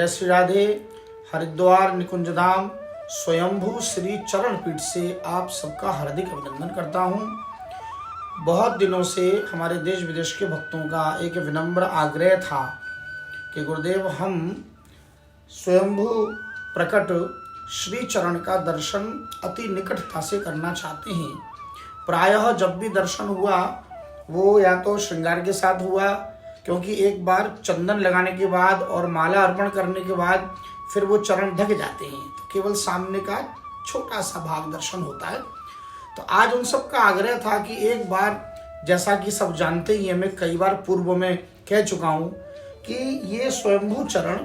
जय श्री राधे। हरिद्वार निकुंज धाम स्वयंभू श्री चरण पीठ से आप सबका हार्दिक अभिनंदन करता हूँ। बहुत दिनों से हमारे देश विदेश के भक्तों का एक विनम्र आग्रह था कि गुरुदेव हम स्वयंभू प्रकट श्री चरण का दर्शन अति निकटता से करना चाहते हैं। प्रायः जब भी दर्शन हुआ वो या तो श्रृंगार के साथ हुआ, क्योंकि एक बार चंदन लगाने के बाद और माला अर्पण करने के बाद फिर वो चरण ढक जाते हैं, तो केवल सामने का छोटा सा भाग दर्शन होता है। तो आज उन सब का आग्रह था कि एक बार, जैसा कि सब जानते ही हैं, मैं कई बार पूर्व में कह चुका हूँ कि ये स्वयंभू चरण,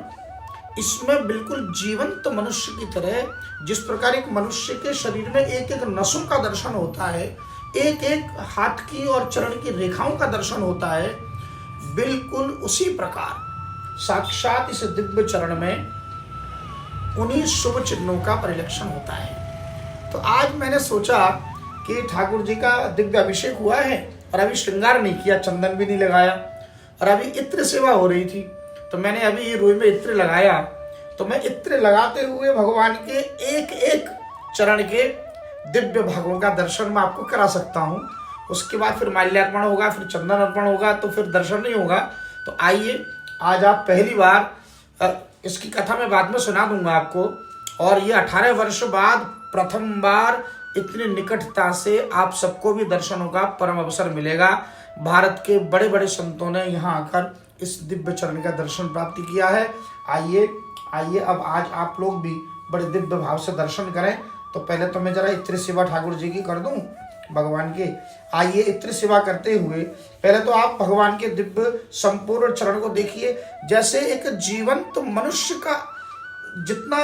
इसमें बिल्कुल जीवंत मनुष्य की तरह, जिस प्रकार एक मनुष्य के शरीर में एक एक नसों का दर्शन होता है, एक एक हाथ की और चरण की रेखाओं का दर्शन होता है, बिल्कुल उसी प्रकार साक्षात इस दिव्य चरण में उन्हीं शुभ चिन्हों का परिलक्षण होता है। तो आज मैंने सोचा कि ठाकुर जी का दिव्य अभिषेक हुआ है और अभी श्रृंगार नहीं किया, चंदन भी नहीं लगाया, और अभी इत्र सेवा हो रही थी, तो मैंने अभी ये रूई में इत्र लगाया। तो मैं इत्र लगाते हुए भगवान के एक एक चरण के दिव्य भागों का दर्शन मैं आपको करा सकता हूँ। उसके बाद फिर माल्यार्पण होगा, फिर चंदन अर्पण होगा, तो फिर दर्शन नहीं होगा। तो आइए, आज आप पहली बार, इसकी कथा मैं बाद में सुना दूंगा आपको, और ये 18 वर्ष बाद प्रथम बार इतनी निकटता से आप सबको भी दर्शनों का परम अवसर मिलेगा। भारत के बड़े बड़े संतों ने यहाँ आकर इस दिव्य चरण का दर्शन प्राप्त किया है। आइए अब आज आप लोग भी बड़े दिव्य भाव से दर्शन करें। तो पहले तो मैं जरा इत्र सेवा ठाकुर जी की कर दूं भगवान के। आइए, इत्र सेवा करते हुए पहले तो आप भगवान के दिव्य संपूर्ण चरण को देखिए। जैसे एक जीवंत मनुष्य का जितना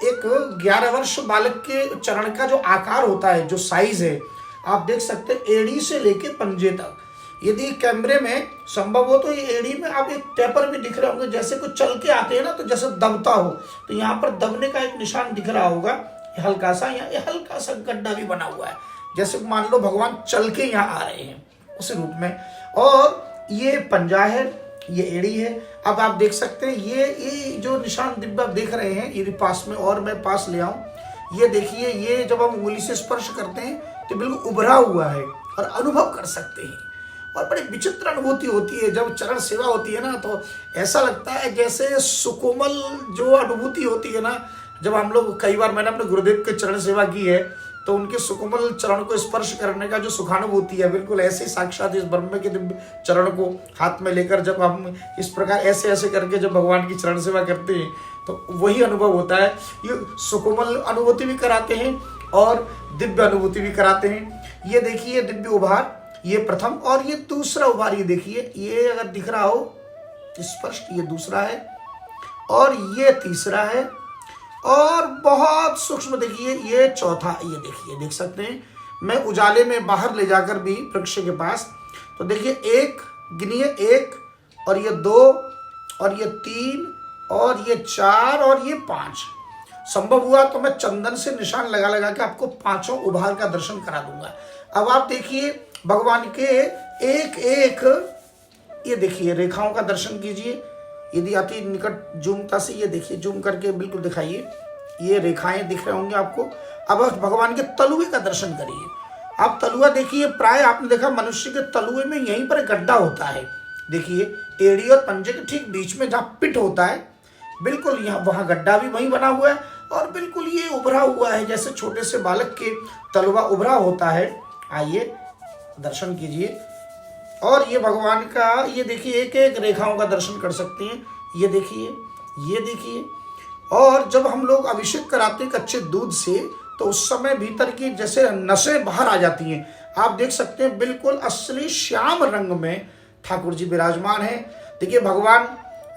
एक 11 वर्ष बालक के चरण का जो आकार होता है, जो साइज है, आप देख सकते हैं एड़ी से लेके पंजे तक। यदि कैमरे में संभव हो तो ये एड़ी में आप एक टेपर भी दिख रहे होंगे, जैसे कुछ चल के आते हैं ना, तो जैसे दबता हो, तो यहाँ पर दबने का एक निशान दिख रहा होगा, हल्का सा, यहाँ हल्का सा गड्ढा भी बना हुआ है, जैसे मान लो भगवान चल के यहाँ आ रहे हैं उस रूप में। और ये पंजा है, ये एड़ी है। अब आप देख सकते हैं ये जो निशान दिव्य आप देख रहे हैं, ये पास में, और मैं पास ले आऊं, ये देखिए, ये जब हम उंगली से स्पर्श करते हैं तो बिल्कुल उभरा हुआ है और अनुभव कर सकते हैं। और बड़ी विचित्र अनुभूति होती है जब चरण सेवा होती है ना, तो ऐसा लगता है जैसे सुकोमल जो अनुभूति होती है ना, जब हम लोग, कई बार मैंने अपने गुरुदेव के चरण सेवा की है, तो उनके सुकोमल चरण को स्पर्श करने का जो सुखानुभूति है, बिल्कुल ऐसे साक्षात इस ब्रह्म के दिव्य चरण को हाथ में लेकर जब हम इस प्रकार ऐसे ऐसे करके जब भगवान की चरण सेवा करते हैं, तो वही अनुभव होता है। ये सुकोमल अनुभूति भी कराते हैं और दिव्य अनुभूति भी कराते हैं। ये देखिए दिव्य उभार, ये प्रथम, और ये दूसरा उभार, ये देखिए, ये अगर दिख रहा हो स्पष्ट, ये दूसरा है, और ये तीसरा है, और बहुत सूक्ष्म देखिए ये चौथा, ये देखिए, देख सकते हैं। मैं उजाले में बाहर ले जाकर भी वृक्ष के पास, तो देखिए, एक गिनिए, एक, और ये 2, और ये 3, और ये 4, और ये 5। संभव हुआ तो मैं चंदन से निशान लगा लगा के आपको पांचों उभार का दर्शन करा दूंगा। अब आप देखिए भगवान के एक एक, ये देखिए, रेखाओं का दर्शन कीजिए। यदि अति निकट जूमता से, ये देखिए, जूम करके बिल्कुल दिखाइए, ये रेखाएं दिख रहे होंगे आपको। अब भगवान के तलुए का दर्शन करिए। आप तलुआ देखिए, प्राय आपने देखा मनुष्य के तलुए में यहीं पर गड्ढा होता है। देखिए, एड़ी और पंजे के ठीक बीच में जहाँ पिट होता है, बिल्कुल यहाँ वहाँ गड्ढा भी वहीं बना हुआ है, और बिल्कुल ये उभरा हुआ है, जैसे छोटे से बालक के तलुआ उभरा होता है। आइए दर्शन कीजिए। और ये भगवान का, ये देखिए, एक एक रेखाओं का दर्शन कर सकते हैं। ये देखिए, ये देखिए। और जब हम लोग अभिषेक कराते हैं कच्चे दूध से, तो उस समय भीतर की जैसे नसें बाहर आ जाती हैं। आप देख सकते हैं बिल्कुल असली श्याम रंग में ठाकुर जी विराजमान हैं। देखिए, भगवान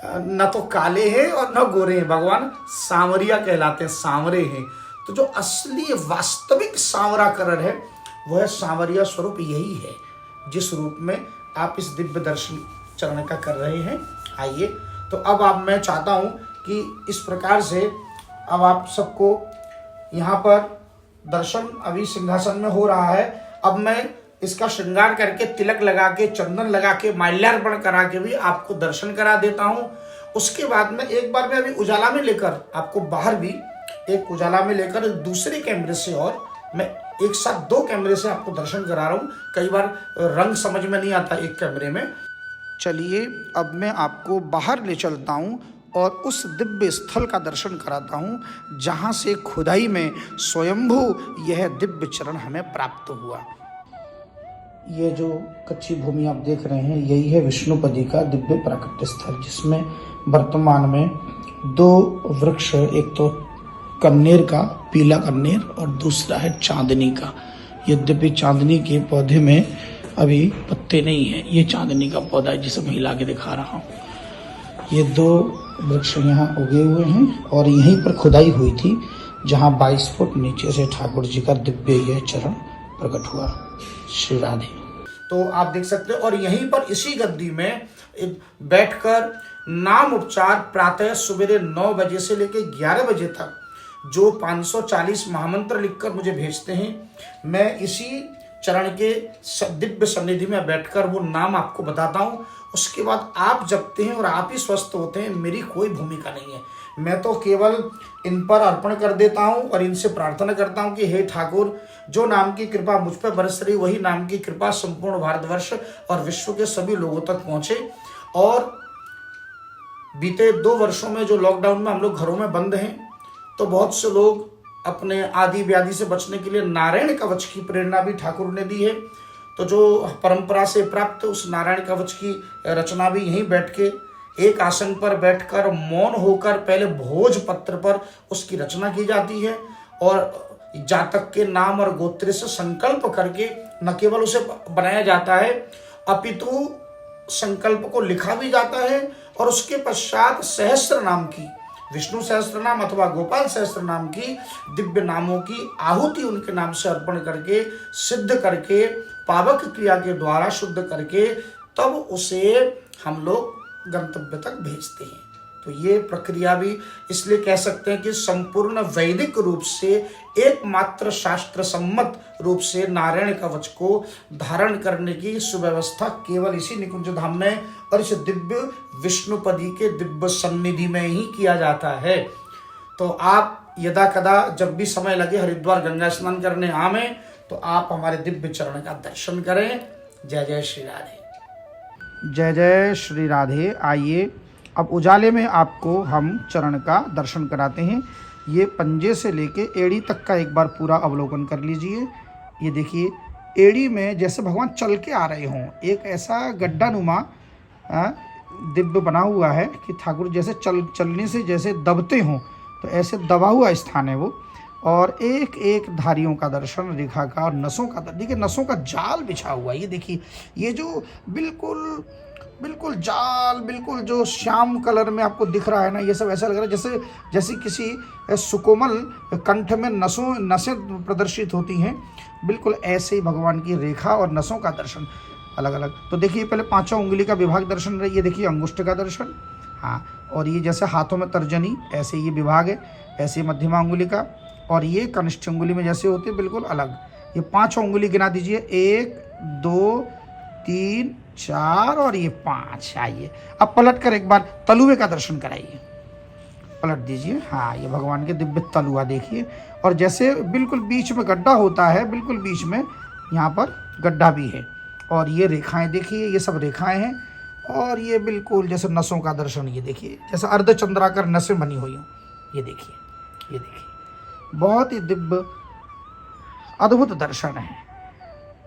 न तो काले हैं और न गोरे हैं, भगवान सांवरिया कहलाते हैं, सांवरे हैं। तो जो असली वास्तविक सांवरा कलर है, वह सांवरिया स्वरूप यही है, जिस रूप में आप इस दिव्य दर्शन चरण का कर रहे हैं। आइए, तो अब मैं चाहता हूं कि इस प्रकार से अब आप सबको यहाँ पर दर्शन, अभी सिंहासन में हो रहा है। अब मैं इसका श्रृंगार करके, तिलक लगा के, चंदन लगा के, माल्यार्पण करा के भी आपको दर्शन करा देता हूँ। उसके बाद में एक बार मैं अभी उजाला में लेकर आपको बाहर भी एक उजाला में लेकर दूसरे कैमरे से, और मैं एक साथ 2 कैमरे से आपको दर्शन करा रहा हूँ। कई बार रंग समझ में नहीं आता एक कैमरे में। चलिए अब मैं आपको बाहर ले चलता हूँ और उस दिव्य स्थल का दर्शन कराता हूँ जहाँ से खुदाई में स्वयंभू यह दिव्य चरण हमें प्राप्त हुआ। ये जो कच्ची भूमि आप देख रहे हैं, यही है विष्णुपदी का दिव्य प्राकट्य स्थल, जिसमें वर्तमान में 2 वृक्ष, एक तो कन्नेर का, पीला कन्नेर, और दूसरा है चांदनी का। यद्यपि चांदनी के पौधे में अभी पत्ते नहीं हैं, ये चांदनी का पौधा है जिसे मैं हिला के दिखा रहा हूँ। ये 2 वृक्ष यहाँ उगे हुए हैं और यहीं पर खुदाई हुई थी, जहाँ 22 फुट नीचे से ठाकुर जी का दिव्य यह चरण प्रकट हुआ। श्री राधे। तो आप देख सकते हैं, और यहीं पर इसी गद्दी में बैठकर नाम उपचार प्रातः सवेरे 9 बजे से लेकर 11 बजे तक जो 540 महामंत्र लिखकर मुझे भेजते हैं, मैं इसी चरण के दिव्य सन्निधि में बैठकर वो नाम आपको बताता हूँ। उसके बाद आप जपते हैं और आप ही स्वस्थ होते हैं। मेरी कोई भूमिका नहीं है, मैं तो केवल इन पर अर्पण कर देता हूँ और इनसे प्रार्थना करता हूँ कि हे ठाकुर, जो नाम की कृपा मुझ पर बरस रही, वही नाम की कृपा संपूर्ण भारतवर्ष और विश्व के सभी लोगों तक पहुँचे। और बीते 2 वर्षों में जो लॉकडाउन में हम लोग घरों में बंद हैं, तो बहुत से लोग अपने आदि व्याधि से बचने के लिए नारायण कवच की प्रेरणा भी ठाकुर ने दी है। तो जो परंपरा से प्राप्त उस नारायण कवच की रचना भी यहीं बैठ के एक आसन पर बैठकर मौन होकर पहले भोज पत्र पर उसकी रचना की जाती है, और जातक के नाम और गोत्र से संकल्प करके न केवल उसे बनाया जाता है, अपितु संकल्प को लिखा भी जाता है। और उसके पश्चात सहस्त्र नाम की, विष्णु सहस्त्र नाम अथवा गोपाल सहस्त्र नाम की दिव्य नामों की आहुति उनके नाम से अर्पण करके, सिद्ध करके, पावक क्रिया के द्वारा शुद्ध करके, तब उसे हम लोग गंतव्य तक भेजते हैं। तो ये प्रक्रिया भी इसलिए कह सकते हैं कि संपूर्ण वैदिक रूप से, एकमात्र शास्त्र सम्मत रूप से नारायण कवच को धारण करने की सुव्यवस्था केवल इसी निकुंज धाम में और इस दिव्य विष्णुपदी के दिव्य सन्निधि में ही किया जाता है। तो आप यदा कदा जब भी समय लगे हरिद्वार गंगा स्नान करने आवे, तो आप हमारे दिव्य चरण का दर्शन करें। जय जय श्री राधे। जय जय श्री राधे। आइए अब उजाले में आपको हम चरण का दर्शन कराते हैं। ये पंजे से लेके एड़ी तक का एक बार पूरा अवलोकन कर लीजिए। ये देखिए, एड़ी में जैसे भगवान चल के आ रहे हों, एक ऐसा गड्ढा नुमा दिव्य बना हुआ है कि ठाकुर जैसे चलने से जैसे दबते हों, तो ऐसे दबा हुआ स्थान है वो। और एक एक धारियों का दर्शन, रेखा का और नसों का, देखिए नसों का जाल बिछा हुआ है। ये देखिए, ये जो बिल्कुल जाल, बिल्कुल जो श्याम कलर में आपको दिख रहा है ना, ये सब ऐसा लग रहा है जैसे किसी सुकोमल कंठ में नसें प्रदर्शित होती हैं। बिल्कुल ऐसे ही भगवान की रेखा और नसों का दर्शन अलग अलग। तो देखिए, पहले 5 उंगली का विभाग दर्शन रही, ये देखिए अंगुष्ठ का दर्शन, हाँ। और ये जैसे हाथों में तर्जनी, ऐसे ये विभाग है, ऐसे मध्यमा उंगली का, और ये कनिष्ठ उंगली में जैसे होते बिल्कुल अलग। ये 5 उंगली गिना दीजिए, 1 2 3 4 और ये 5। आइए अब पलट कर एक बार तलुए का दर्शन कराइए, पलट दीजिए। हाँ, ये भगवान के दिव्य तलुआ देखिए, और जैसे बिल्कुल बीच में गड्ढा होता है, बिल्कुल बीच में यहाँ पर गड्ढा भी है। और ये रेखाएं देखिए, ये सब रेखाएं हैं। और ये बिल्कुल जैसे नसों का दर्शन, ये देखिए जैसे अर्धचंद्राकार नसें बनी हुई हों। ये देखिए बहुत ही दिव्य अद्भुत दर्शन है।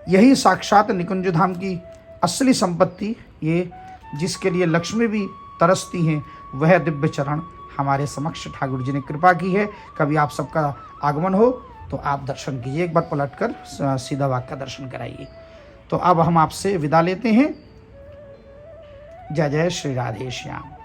यही साक्षात निकुंज धाम की असली संपत्ति, ये जिसके लिए लक्ष्मी भी तरसती हैं, वह दिव्य चरण हमारे समक्ष ठाकुर जी ने कृपा की है। कभी आप सबका आगमन हो तो आप दर्शन कीजिए, एक बार पलटकर सीधा वाक का दर्शन कराइए। तो अब हम आपसे विदा लेते हैं। जय जय श्री राधे श्याम।